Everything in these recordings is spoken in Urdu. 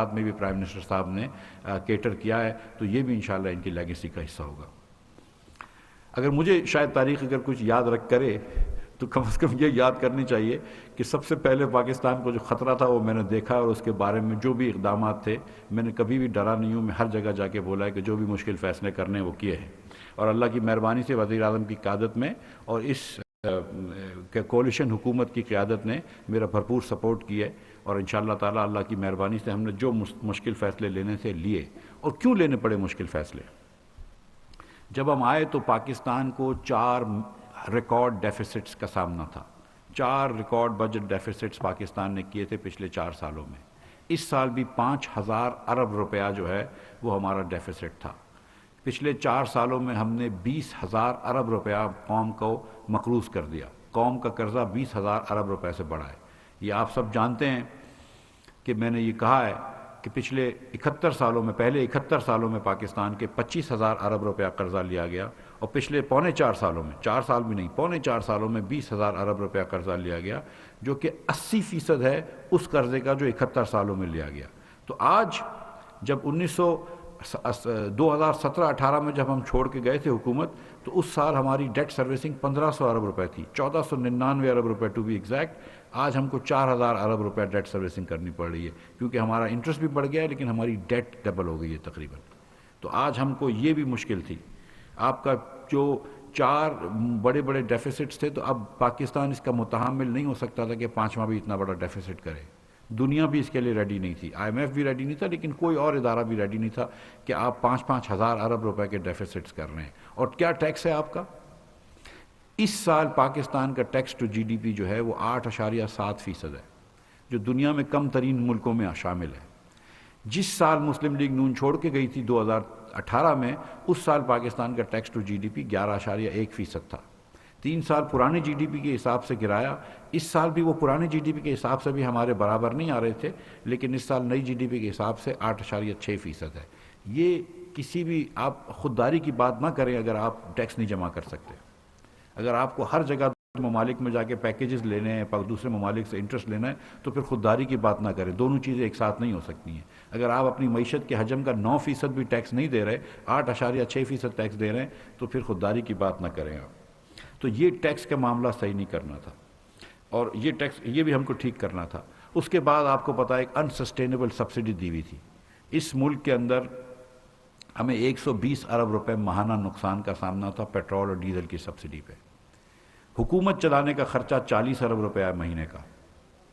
میں بھی پرائم منسٹر صاحب نے کیٹر کیا ہے، تو یہ بھی انشاءاللہ ان کی لیگیسی کا حصہ ہوگا۔ اگر مجھے شاید تاریخ اگر کچھ یاد رکھ کرے تو کم از کم یہ یاد کرنی چاہیے کہ سب سے پہلے پاکستان کو جو خطرہ تھا وہ میں نے دیکھا، اور اس کے بارے میں جو بھی اقدامات تھے میں نے کبھی بھی ڈرا نہیں ہوں، میں ہر جگہ جا کے بولا ہے کہ جو بھی مشکل فیصلے کرنے وہ کیے ہیں، اور اللہ کی مہربانی سے وزیر اعظم کی قیادت میں اور اس کولیشن حکومت کی قیادت نے میرا بھرپور سپورٹ کیا ہے، اور انشاءاللہ تعالی اللہ کی مہربانی سے ہم نے جو مشکل فیصلے لینے سے لیے۔ اور کیوں لینے پڑے مشکل فیصلے؟ جب ہم آئے تو پاکستان کو 4 ریکارڈ ڈیفیسٹس کا سامنا تھا، 4 ریکارڈ بجٹ ڈیفیسٹس پاکستان نے کیے تھے پچھلے 4 سالوں میں۔ اس سال بھی 5,000 ارب روپیہ جو ہے وہ ہمارا ڈیفیسٹ تھا۔ پچھلے 4 سالوں میں ہم نے 20,000 ارب روپیہ قوم کو مقروض کر دیا، قوم کا قرضہ 20,000 ارب روپے سے بڑھا ہے۔ یہ آپ سب جانتے ہیں کہ میں نے یہ کہا ہے کہ پچھلے 71 سالوں میں، پہلے 71 سالوں میں پاکستان کے 25,000 ارب روپیہ قرضہ لیا گیا، اور پچھلے پونے 4 سالوں میں، 4 سال بھی نہیں، پونے 4 سالوں میں 20,000 ارب روپیہ قرضہ لیا گیا، جو کہ 80% ہے اس قرضے کا جو 71 سالوں میں لیا گیا۔ تو آج جب 2017-18 میں جب ہم چھوڑ کے گئے تھے حکومت، تو اس سال ہماری ڈیٹ سروسنگ 1,500 ارب روپے تھی، 1,499 ارب روپے ٹو بی ایگزیکٹ۔ آج ہم کو 4,000 ارب روپے ڈیٹ سروسنگ کرنی پڑ رہی ہے، کیونکہ ہمارا انٹرسٹ بھی بڑھ گیا ہے لیکن ہماری ڈیٹ ڈبل ہو گئی ہے تقریباً۔ تو آج ہم کو یہ بھی مشکل تھی۔ آپ کا جو 4 بڑے بڑے ڈیفیسٹس تھے، تو اب پاکستان اس کا متحمل نہیں ہو سکتا تھا کہ 5واں بھی اتنا بڑا ڈیفیسٹ کرے۔ دنیا بھی اس کے لیے ریڈی نہیں تھی، IMF بھی ریڈی نہیں تھا، لیکن کوئی اور ادارہ بھی ریڈی نہیں تھا کہ آپ 5-5 ہزار ارب روپے کے ڈیفیسٹس کر رہے ہیں۔ اور کیا ٹیکس ہے آپ کا؟ اس سال پاکستان کا ٹیکس ٹو GDP جو ہے وہ 8.7% ہے، جو دنیا میں کم ترین ملکوں میں شامل ہے۔ جس سال مسلم لیگ نون چھوڑ کے گئی تھی 2018 میں، اس سال پاکستان کا ٹیکس ٹو GDP 11.1% تھا۔ 3 سال پرانے GDP کے حساب سے گرایا، اس سال بھی وہ پرانے GDP کے حساب سے بھی ہمارے برابر نہیں آ رہے تھے، لیکن اس سال نئی GDP کے حساب سے 8.6% ہے۔ یہ کسی بھی آپ خودداری کی بات نہ کریں اگر آپ ٹیکس نہیں جمع کر سکتے۔ اگر آپ کو ہر جگہ ممالک میں جا کے پیکیجز لینے ہیں، دوسرے ممالک سے انٹرسٹ لینا ہے، تو پھر خودداری کی بات نہ کریں، دونوں چیزیں ایک ساتھ نہیں ہو سکتی ہیں۔ اگر آپ اپنی معیشت کے حجم کا 9% بھی ٹیکس نہیں دے رہے، 8.6% ٹیکس دے رہے ہیں، تو پھر خودداری کی بات نہ کریں آپ۔ تو یہ ٹیکس کا معاملہ صحیح نہیں کرنا تھا، اور یہ ٹیکس یہ بھی ہم کو ٹھیک کرنا تھا۔ اس کے بعد آپ کو پتہ ہے ایک انسسٹینیبل سبسڈی دی ہوئی تھی۔ اس ملک کے اندر ہمیں 120 ارب روپے ماہانہ نقصان کا سامنا تھا پیٹرول اور ڈیزل کی سبسڈی پہ۔ حکومت چلانے کا خرچہ 40 ارب روپے ہے مہینے کا،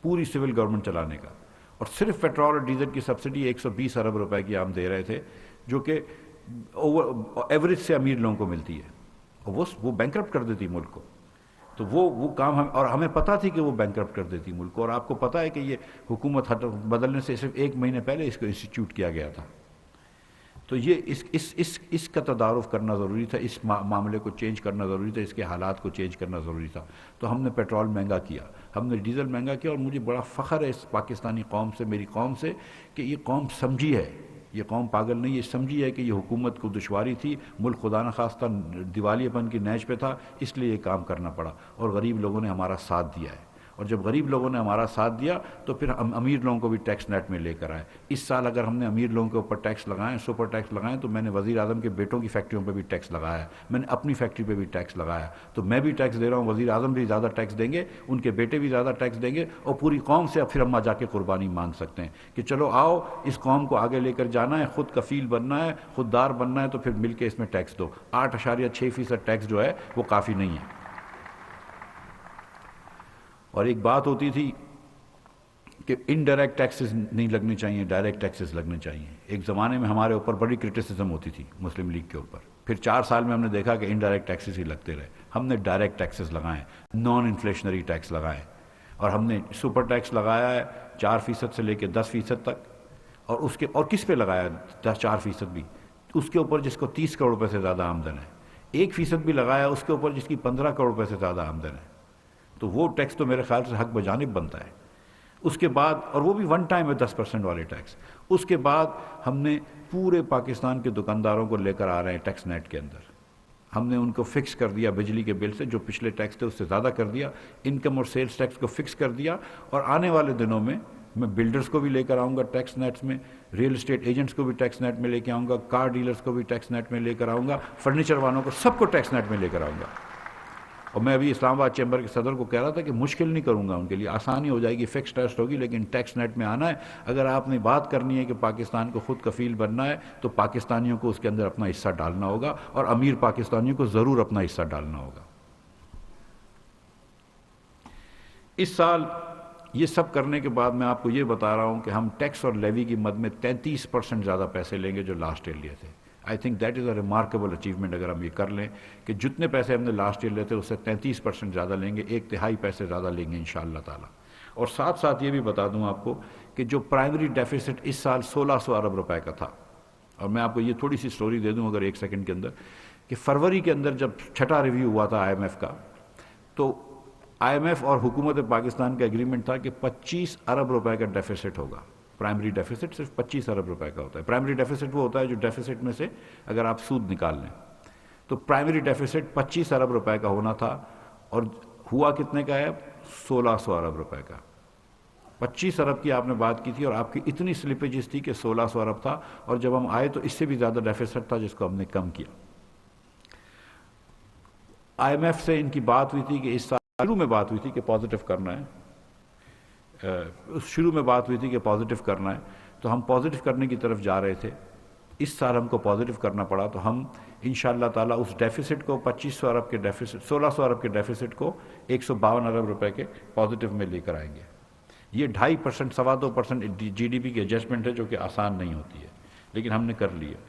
پوری سول گورنمنٹ چلانے کا، اور صرف پیٹرول اور ڈیزل کی سبسڈی 120 ارب روپے کی ہم دے رہے تھے، جو کہ ایوریج سے امیر لوگوں کو ملتی ہے، اور وہ بینکرپٹ کر دیتی ملک کو۔ تو وہ کام اور ہمیں پتہ تھی کہ وہ بینکرپٹ کر دیتی ملک کو، اور آپ کو پتہ ہے کہ یہ حکومت بدلنے سے صرف 1 مہینے پہلے اس کو انسٹیٹیوٹ کیا گیا تھا۔ تو یہ اس کا تدارک کرنا ضروری تھا، اس معاملے کو چینج کرنا ضروری تھا، اس کے حالات کو چینج کرنا ضروری تھا۔ تو ہم نے پیٹرول مہنگا کیا، ہم نے ڈیزل مہنگا کیا، اور مجھے بڑا فخر ہے اس پاکستانی قوم سے، میری قوم سے، کہ یہ قوم سمجھی ہے، یہ قوم پاگل نہیں، یہ سمجھی ہے کہ یہ حکومت کو دشواری تھی، ملک خدا نخواستہ دیوالیے پن کی نیچ پہ تھا، اس لیے یہ کام کرنا پڑا، اور غریب لوگوں نے ہمارا ساتھ دیا ہے۔ اور جب غریب لوگوں نے ہمارا ساتھ دیا تو پھر ہم امیر لوگوں کو بھی ٹیکس نیٹ میں لے کر آئے۔ اس سال اگر ہم نے امیر لوگوں کے اوپر ٹیکس لگائیں، سپر ٹیکس لگائیں، تو میں نے وزیر اعظم کے بیٹوں کی فیکٹریوں پہ بھی ٹیکس لگایا ہے، میں نے اپنی فیکٹری پہ بھی ٹیکس لگایا، تو میں بھی ٹیکس دے رہا ہوں، وزیر اعظم بھی زیادہ ٹیکس دیں گے، ان کے بیٹے بھی زیادہ ٹیکس دیں گے، اور پوری قوم سے اب پھر ہم جا کے قربانی مانگ سکتے ہیں کہ چلو آؤ اس قوم کو آگے لے کر جانا ہے، خود کفیل بننا ہے، خوددار بننا ہے، تو پھر مل کے اس میں ٹیکس دو۔ 8.6% ٹیکس جو ہے وہ کافی نہیں ہے۔ اور ایک بات ہوتی تھی کہ انڈائریکٹ ٹیکسز نہیں لگنے چاہیے، ڈائریکٹ ٹیکسز لگنے چاہیے۔ ایک زمانے میں ہمارے اوپر بڑی کرٹیسزم ہوتی تھی مسلم لیگ کے اوپر، پھر 4 سال میں ہم نے دیکھا کہ انڈائریکٹ ٹیکسز ہی لگتے رہے، ہم نے ڈائریکٹ ٹیکسز لگائے، نان انفلیشنری ٹیکس لگائے، اور ہم نے سپر ٹیکس لگایا ہے 4% سے لے کے 10% تک، اور کس پہ لگایا 4% بھی؟ اس کے اوپر جس کو 30 کروڑ روپے سے زیادہ آمدن ہے۔ 1% بھی لگایا اس کے اوپر جس کی 15 کروڑ روپے سے زیادہ آمدن ہے، تو وہ ٹیکس تو میرے خیال سے حق بجانب بنتا ہے۔ اس کے بعد، اور وہ بھی 1 ٹائم ہے 10% والے ٹیکس۔ اس کے بعد ہم نے پورے پاکستان کے دکانداروں کو لے کر آ رہے ہیں ٹیکس نیٹ کے اندر، ہم نے ان کو فکس کر دیا بجلی کے بل سے، جو پچھلے ٹیکس تھے اس سے زیادہ کر دیا، انکم اور سیلز ٹیکس کو فکس کر دیا، اور آنے والے دنوں میں میں بلڈرز کو بھی لے کر آؤں گا ٹیکس نیٹس میں، ریئل اسٹیٹ ایجنٹس کو بھی ٹیکس نیٹ میں لے کے آؤں گا، کار ڈیلرز کو بھی ٹیکس نیٹ میں لے کر آؤں گا، فرنیچر والوں کو سب کو ٹیکس نیٹ میں لے کر آؤں گا۔ اور میں ابھی اسلام آباد چیمبر کے صدر کو کہہ رہا تھا کہ مشکل نہیں کروں گا، ان کے لیے آسانی ہو جائے گی، فکس ٹیسٹ ہوگی، لیکن ٹیکس نیٹ میں آنا ہے۔ اگر آپ نے بات کرنی ہے کہ پاکستان کو خود کفیل بننا ہے تو پاکستانیوں کو اس کے اندر اپنا حصہ ڈالنا ہوگا، اور امیر پاکستانیوں کو ضرور اپنا حصہ ڈالنا ہوگا۔ اس سال یہ سب کرنے کے بعد میں آپ کو یہ بتا رہا ہوں کہ ہم ٹیکس اور لیوی کی مد میں 33% زیادہ پیسے لیں گے جو لاسٹ ایئر لیے تھے۔ I think that is a remarkable achievement اگر ہم یہ کر لیں کہ جتنے پیسے ہم نے لاسٹ ایئر لیے تھے اس سے 33% زیادہ لیں گے، 1/3 پیسے زیادہ لیں گے انشاءاللہ تعالی۔ اور ساتھ ساتھ یہ بھی بتا دوں آپ کو کہ جو پرائمری ڈیفیسٹ اس سال 1600 ارب روپے کا تھا، اور میں آپ کو یہ تھوڑی سی سٹوری دے دوں اگر 1 سیکنڈ کے اندر، کہ فروری کے اندر جب چھٹا ریویو ہوا تھا آئی ایم ایف کا، تو آئی ایم ایف اور حکومت پاکستان کا ایگریمنٹ تھا کہ 25 ارب روپے کا ڈیفیسٹ ہوگا۔ پرائمری ڈیفیسٹ صرف 25 ارب روپے کا ہوتا ہے۔ پرائمری ڈیفیسٹ وہ ہوتا ہے جو ڈیفیسٹ میں سے اگر آپ سود نکال لیں، تو پرائمری ڈیفیسٹ 25 ارب روپے کا ہونا تھا، اور ہوا کتنے کا ہے؟ 1600 ارب روپے کا۔ 25 ارب کی آپ نے بات کی تھی اور آپ کی اتنی سلپیجز تھی کہ 1600 ارب تھا، اور جب ہم آئے تو اس سے بھی زیادہ ڈیفیسٹ تھا جس کو ہم نے کم کیا۔ آئی ایم ایف سے ان کی بات ہوئی تھی کہ اس سال شروع میں بات ہوئی تھی کہ پازیٹیو کرنا ہے، شروع میں بات ہوئی تھی کہ پازیٹیو کرنا ہے، تو ہم پازیٹیو کرنے کی طرف جا رہے تھے۔ اس سال ہم کو پازیٹیو کرنا پڑا، تو ہم انشاءاللہ تعالیٰ اس ڈیفیسٹ کو 2500 ارب کے ڈیفیسٹ 1600 ارب کے ڈیفیسٹ کو 152 ارب روپے کے پازیٹیو میں لے کر آئیں گے۔ یہ 2.5% 2.25% جی ڈی پی کی ایڈجسٹمنٹ ہے جو کہ آسان نہیں ہوتی ہے، لیکن ہم نے کر لی ہے۔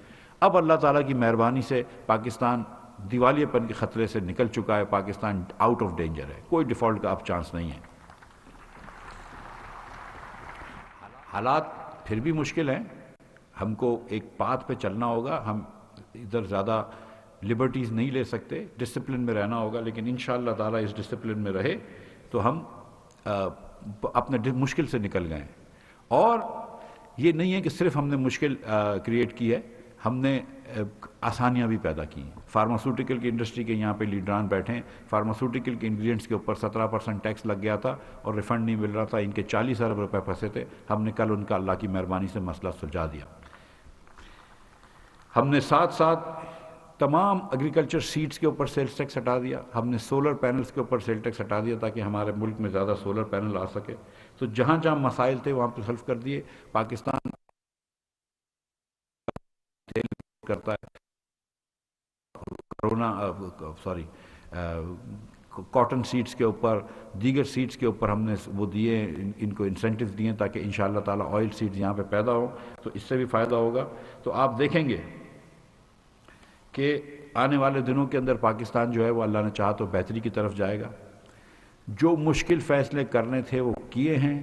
اب اللہ تعالیٰ کی مہربانی سے پاکستان دیوالیے پن کے خطرے سے نکل چکا ہے، پاکستان آؤٹ آف ڈینجر ہے، کوئی ڈیفالٹ کا اب چانس نہیں ہے۔ حالات پھر بھی مشکل ہیں، ہم کو ایک پاتھ پہ چلنا ہوگا، ہم ادھر زیادہ لبرٹیز نہیں لے سکتے، ڈسپلن میں رہنا ہوگا، لیکن انشاءاللہ تعالیٰ اس ڈسپلن میں رہے تو ہم اپنے مشکل سے نکل گئے۔ اور یہ نہیں ہے کہ صرف ہم نے مشکل کریٹ کی ہے، ہم نے آسانیاں بھی پیدا کی ہیں۔ فارماسوٹیکل کی انڈسٹری کے یہاں پہ لیڈران بیٹھے ہیں، فارماسوٹیکل کے انگریڈینٹس کے اوپر 17% ٹیکس لگ گیا تھا اور ریفنڈ نہیں مل رہا تھا، ان کے 40 ارب روپے پھنسے تھے، ہم نے کل ان کا اللہ کی مہربانی سے مسئلہ سلجھا دیا۔ ہم نے ساتھ ساتھ تمام ایگریکلچر سیڈز کے اوپر سیلز ٹیکس ہٹا دیا، ہم نے سولر پینلز کے اوپر سیل ٹیکس ہٹا دیا تاکہ ہمارے ملک میں زیادہ سولر پینل آ سکے۔ تو جہاں جہاں مسائل تھے وہاں پہ سولو کر دیے۔ پاکستان کرتا ہے کاٹن سیڈز کے اوپر، دیگر سیڈز کے اوپر ہم نے وہ دیے، ان کو انسینٹیو دیے تاکہ انشاءاللہ تعالیٰ آئل سیڈز یہاں پہ پیدا ہوں، تو اس سے بھی فائدہ ہوگا۔ تو آپ دیکھیں گے کہ آنے والے دنوں کے اندر پاکستان جو ہے وہ اللہ نے چاہا تو بہتری کی طرف جائے گا۔ جو مشکل فیصلے کرنے تھے وہ کیے ہیں،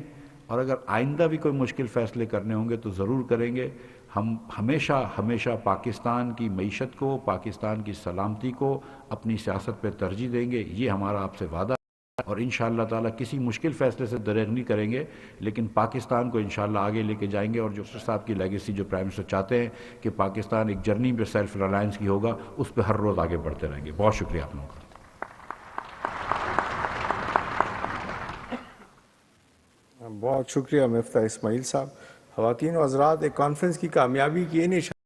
اور اگر آئندہ بھی کوئی مشکل فیصلے کرنے ہوں گے تو ضرور کریں گے۔ ہم ہمیشہ پاکستان کی معیشت کو، پاکستان کی سلامتی کو اپنی سیاست پہ ترجیح دیں گے، یہ ہمارا آپ سے وعدہ ہے، اور انشاءاللہ تعالیٰ کسی مشکل فیصلے سے دریغ نہیں کریں گے، لیکن پاکستان کو انشاءاللہ آگے لے کے جائیں گے۔ اور جو صاحب کی لیگیسی جو پرائم منسٹر چاہتے ہیں کہ پاکستان ایک جرنی پہ سیلف ریلائنس کی ہوگا، اس پہ ہر روز آگے بڑھتے رہیں گے۔ بہت شکریہ آپ لوگوں کا۔ بہت شکریہ مفتاح اسماعیل صاحب۔ خواتین و حضرات، ایک کانفرنس کی کامیابی کی یہ نشانی